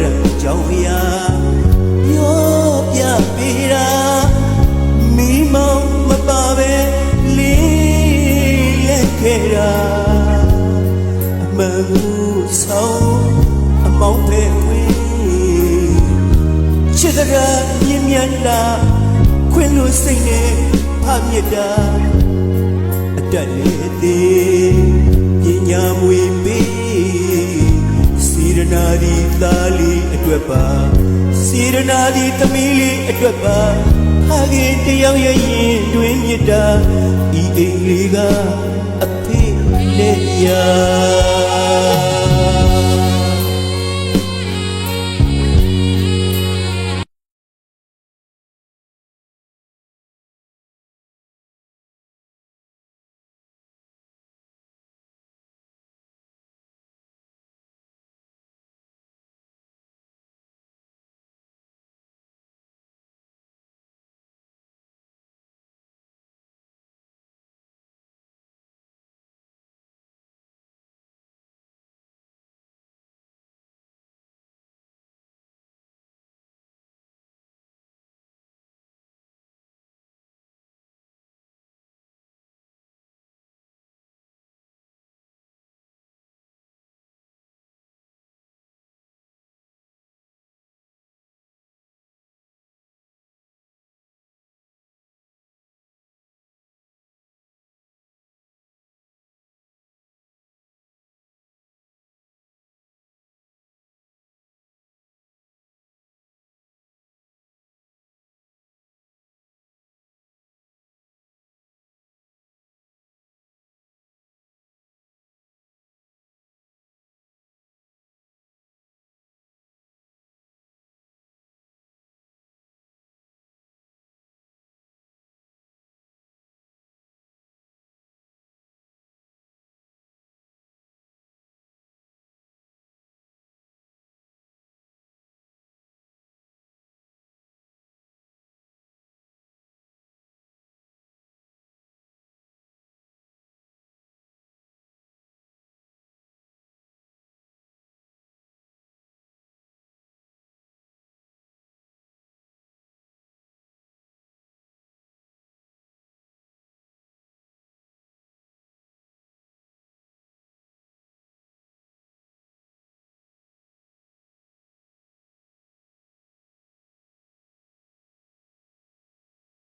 ရကြောင့်ရာပြောပြပေးတာမိမောင်မပါပဲလေးလက်ခဲ့တာအမှန်ကိုဆောင်အမောင်းပဲဝင်ချစ်တဲ့မြင်မြတ်တာခွင်လို့စိတ်နဲ့ဖမြစ်တာအတက်လေးသေးပညာမွေပေးစေရနာဒီသားလေးအတွက်ပါစေရနာဒီသမီးလေးအတွက်ပါဟာခင်တယောက်ရဲ့ရင်တွင်မြစ်တာဤအိမ်လေးကအဖေနဲ့ရာ